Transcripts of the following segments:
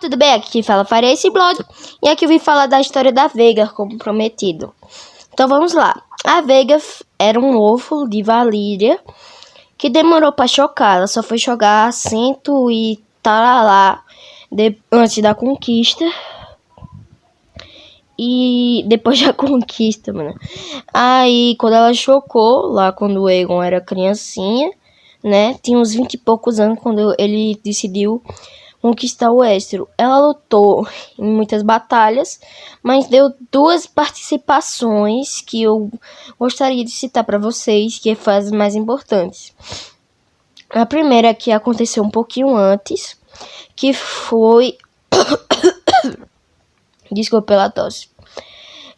tudo bem? Aqui quem fala Faria esse blog. E aqui eu vim falar da história da Veiga, como prometido. Então vamos lá. A Veiga era um ovo de Valíria que demorou para chocar. Ela só foi chocar cento e lá antes da conquista. E depois da conquista, mano. Aí quando ela chocou, lá quando o Aegon era criancinha, né? Tinha uns 20 e poucos anos quando ele decidiu conquistar o Westeros. Ela lutou em muitas batalhas, mas deu duas participações que eu gostaria de citar para vocês, que são as mais importantes. A primeira que aconteceu um pouquinho antes, que foi desculpa pela tosse.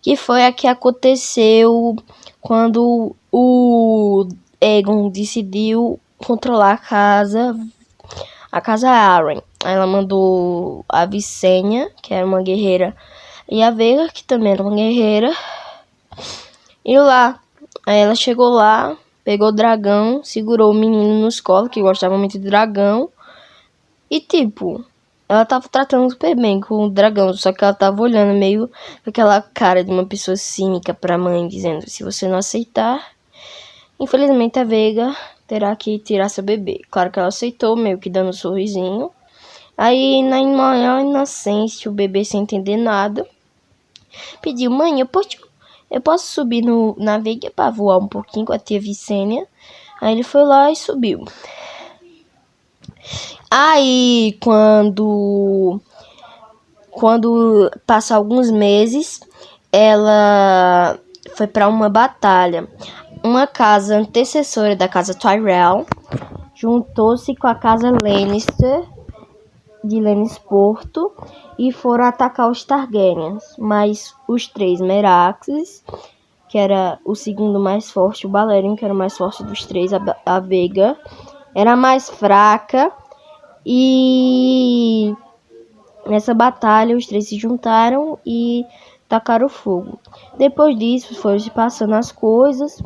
Que foi a que aconteceu quando o Aegon decidiu controlar a casa Arryn. Ela mandou a Visenya, que era uma guerreira, e a Veiga, que também era uma guerreira, e lá. Aí ela chegou lá, pegou o dragão, segurou o menino nos colos, que gostava muito de dragão, e tipo, ela tava tratando super bem com o dragão, só que ela tava olhando meio com aquela cara de uma pessoa cínica pra mãe, dizendo, se você não aceitar, infelizmente a Veiga terá que tirar seu bebê. Claro que ela aceitou, meio que dando um sorrisinho. Aí, na maior inocência, o bebê sem entender nada, pediu, mãe, eu posso subir na Veiga pra voar um pouquinho com a tia Visenya? Aí ele foi lá e subiu. Aí, quando passa alguns meses, ela foi para uma batalha. Uma casa antecessora da casa Tyrell juntou-se com a casa Lannister de Lannisporto e foram atacar os Targaryens. Mas os três Meraxes, que era o segundo mais forte, o Balerion, que era o mais forte dos três, a Veiga, era a mais fraca. E nessa batalha os três se juntaram e tacaram fogo. Depois disso foram se passando as coisas.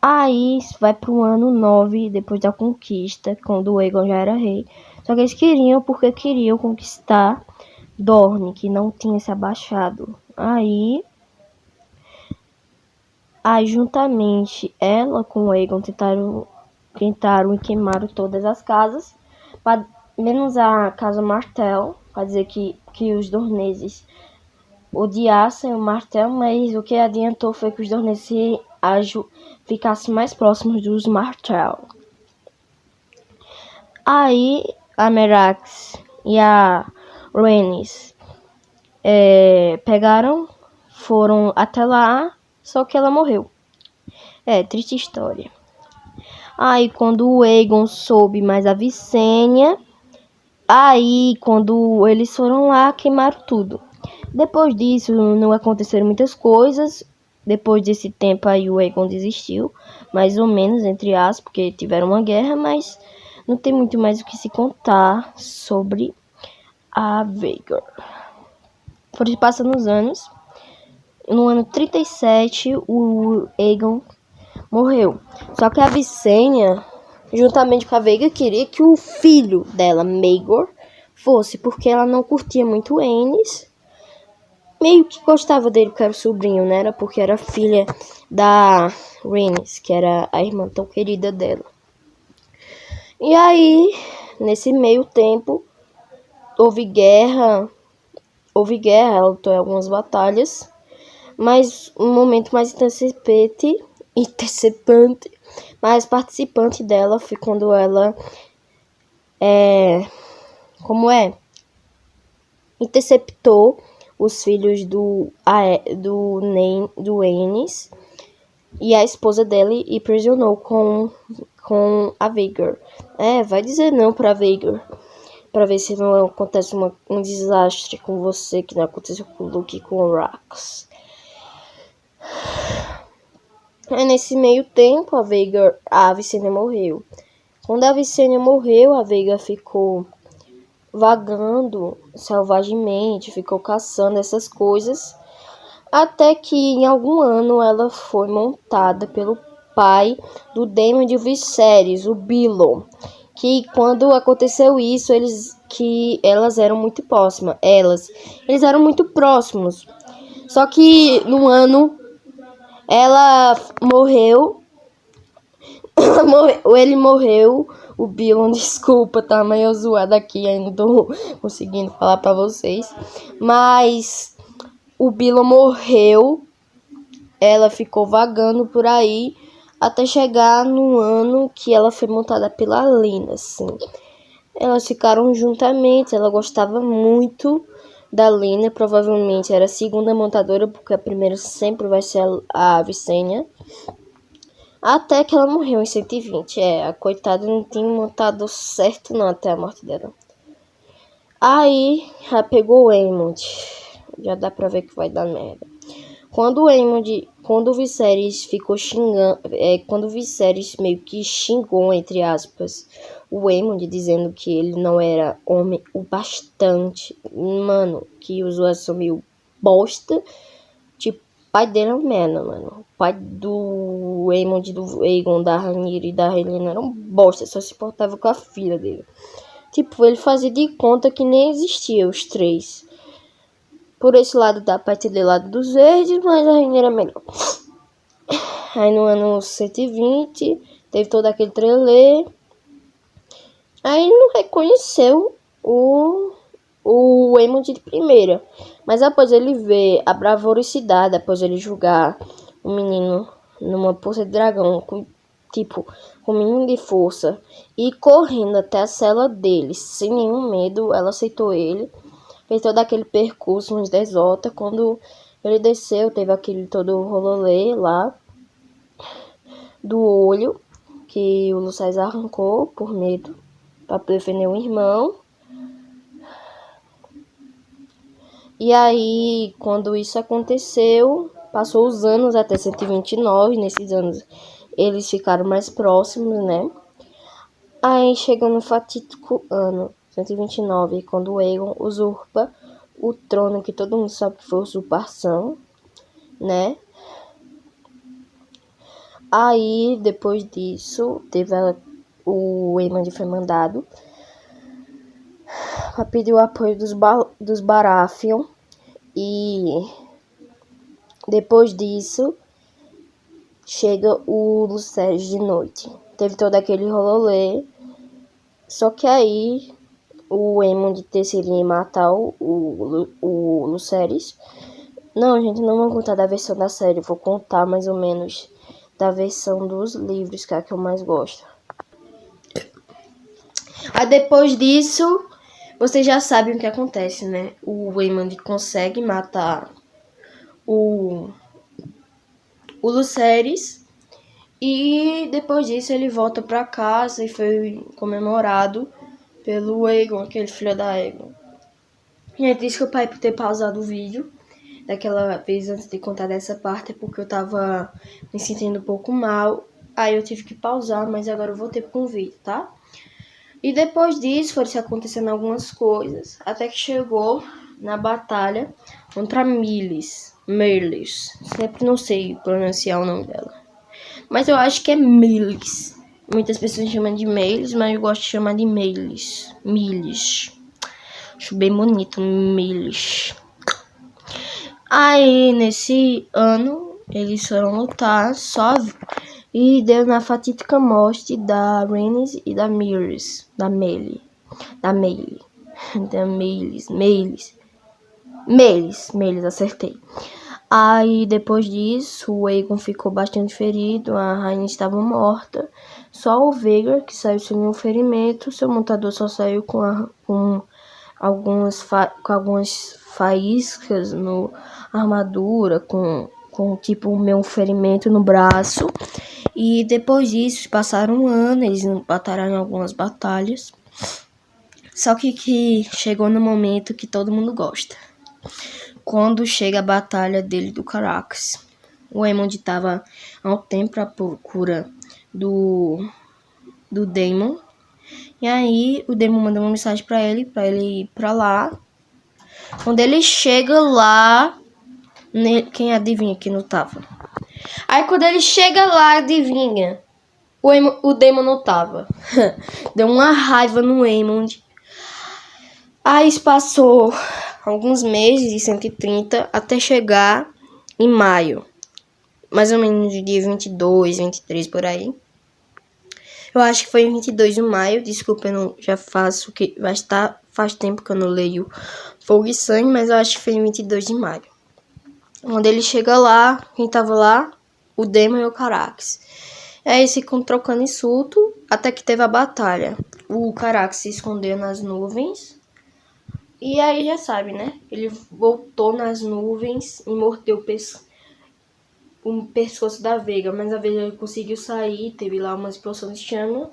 Aí vai pro ano 9, depois da conquista, quando o Aegon já era rei. Só que eles queriam, porque queriam conquistar Dorne, que não tinha se abaixado. Aí juntamente ela com o Aegon tentaram e queimaram todas as casas, menos a casa Martell, para dizer que os dorneses odiassem o Martell, mas o que adiantou foi que os dorneses ficassem mais próximos dos Martell. Aí a Merax e a Rhaenys foram até lá, só que ela morreu. Triste história. Aí quando o Aegon soube mais a Visenya, aí quando eles foram lá, queimaram tudo. Depois disso não aconteceram muitas coisas. Depois desse tempo aí o Aegon desistiu, mais ou menos, entre aspas, porque tiveram uma guerra, mas não tem muito mais o que se contar sobre a Veiga. Foram passando os anos. No ano 37 o Aegon morreu. Só que a Visenya, juntamente com a Veiga, queria que o filho dela, Maegor, fosse, porque ela não curtia muito o Aenys. Meio que gostava dele, porque era o sobrinho, né? Era porque era filha da Rhaenys, que era a irmã tão querida dela. E aí, nesse meio tempo, houve guerra, ela lutou em algumas batalhas, mas um momento mais mais participante dela foi quando ela interceptou os filhos do Aenys e a esposa dele e prisionou com a Veiga. Vai dizer não pra Veiga, pra ver se não acontece um desastre com você, que não aconteceu com o Luke e com o Rax. Nesse meio tempo, a Visenya morreu. Quando a Visenya morreu, a Veiga ficou vagando selvagemente, ficou caçando essas coisas, até que em algum ano ela foi montada pelo pai do Daemon de Viserys, o Bilon, que quando aconteceu isso, eles que elas eram muito próximas. Eles eram muito próximos. Só que no ano ela morreu. Ele morreu. O Bilon, desculpa, tá meio zoado aqui, ainda não tô conseguindo falar pra vocês. Mas o Bilon morreu. Ela ficou vagando por aí até chegar no ano que ela foi montada pela Lena, assim. Elas ficaram juntamente, ela gostava muito da Lena, provavelmente era a segunda montadora, porque a primeira sempre vai ser a Visenya. Até que ela morreu em 120. A coitada não tinha montado certo não até a morte dela. Aí, já pegou o Aemond. Já dá pra ver que vai dar merda. Quando o Viserys ficou xingando, quando o Viserys meio que xingou, entre aspas, o Aemond, dizendo que ele não era homem o bastante, mano, que os outros são meio bosta, tipo, o pai dele é um merda, mano. O pai do Aemond, do Aegon, da Rhaenyra e da Helena era um bosta, só se importava com a filha dele. Tipo, ele fazia de conta que nem existia os três. Por esse lado dá pra entender o lado dos verdes, mas a Rhaenyra é melhor. Aí no ano 120, teve todo aquele trelê. Aí ele não reconheceu o Aemond de primeira. Mas após ele ver a bravuricidade, após ele julgar o menino numa poça de dragão, com um menino de força, e correndo até a cela dele, sem nenhum medo, ela aceitou ele. Fez todo aquele percurso nos Desota. Quando ele desceu, teve aquele todo rololê lá do olho que o Lucerys arrancou por medo para defender o irmão. E aí, quando isso aconteceu, passou os anos até 129. Nesses anos eles ficaram mais próximos, né? Aí chegou no fatídico ano 129, quando o Aegon usurpa o trono, que todo mundo sabe que foi usurpação, né? Aí, depois disso, o Aemond foi mandado para pedir o apoio dos Baratheon. E depois disso, chega o Lucerys de noite. Teve todo aquele rololê. Só que aí o Aemond decidiu em matar o Lucerys. Não, gente, não vou contar da versão da série. Vou contar mais ou menos da versão dos livros, que é a que eu mais gosto. Aí depois disso, vocês já sabem o que acontece, né? O Aemond consegue matar o Lucerys. E depois disso ele volta pra casa e foi comemorado pelo Aegon, aquele filho da Aegon. Gente, desculpa aí por ter pausado o vídeo daquela vez antes de contar dessa parte, porque eu tava me sentindo um pouco mal. Aí eu tive que pausar, mas agora eu voltei com o vídeo, tá? E depois disso foram se acontecendo algumas coisas, até que chegou na batalha contra Meleys. Sempre não sei pronunciar o nome dela, mas eu acho que é Meleys. Muitas pessoas chamam de Meleys, mas eu gosto de chamar de Meleys. Acho bem bonito, Meleys. Aí, nesse ano, eles foram lutar só e deu na fatídica morte da Rhaenys e da Meleys. Meleys, acertei. Aí, depois disso, o Aegon ficou bastante ferido, a rainha estava morta. Só o Vhagar, que saiu sem nenhum ferimento, seu montador só saiu com algumas faíscas na armadura, com tipo um ferimento no braço. E depois disso, passaram um ano, eles batalharam em algumas batalhas. Só que chegou no momento que todo mundo gosta. Quando chega a batalha dele do Caraxes. O Aemond estava há um tempo à procura do Daemon. E aí o Daemon mandou uma mensagem pra ele ir pra lá. Quando ele chega lá, quem adivinha que não tava? Aí quando ele chega lá, adivinha? O Daemon não tava. Deu uma raiva no Aemond. Aí passou alguns meses de 130 até chegar em maio. Mais ou menos no dia 22, 23 por aí. Eu acho que foi em 22 de maio. Desculpa, eu não já faço que faz tempo que eu não leio Fogo e Sangue, mas eu acho que foi em 22 de maio. Quando ele chega lá, quem tava lá? O Daemon e o Caraxes. Aí eles ficam trocando insulto até que teve a batalha. O Caraxes se escondeu nas nuvens. E aí já sabe, né? Ele voltou nas nuvens e mordeu o pescoço da Veiga. Mas a Veiga conseguiu sair, teve lá uma explosão de chama.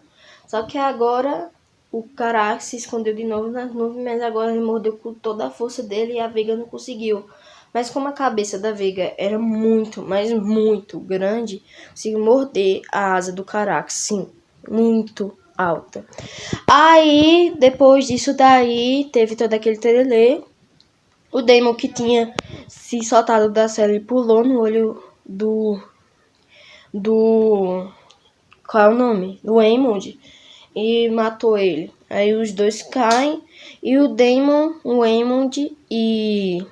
Só que agora o Caraxes se escondeu de novo nas nuvens, mas agora ele mordeu com toda a força dele e a Veiga não conseguiu. Mas como a cabeça da Veiga era muito, mas muito grande, conseguiu morder a asa do Caraxes, sim, muito alta. Aí, depois disso daí, teve todo aquele terelê. O Daemon que tinha se soltado da cela e pulou no olho do... Qual é o nome? Do Aemond. E matou ele. Aí os dois caem. E o Daemon, o Aemond e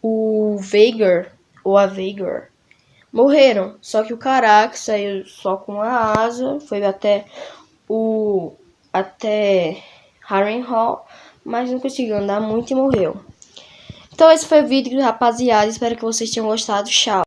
o Vhagar, ou a Vhagar, morreram. Só que o Caraxes saiu só com a asa. Foi até Harrenhal, mas não conseguiu andar muito e morreu. Então esse foi o vídeo, rapaziada. Espero que vocês tenham gostado. Tchau.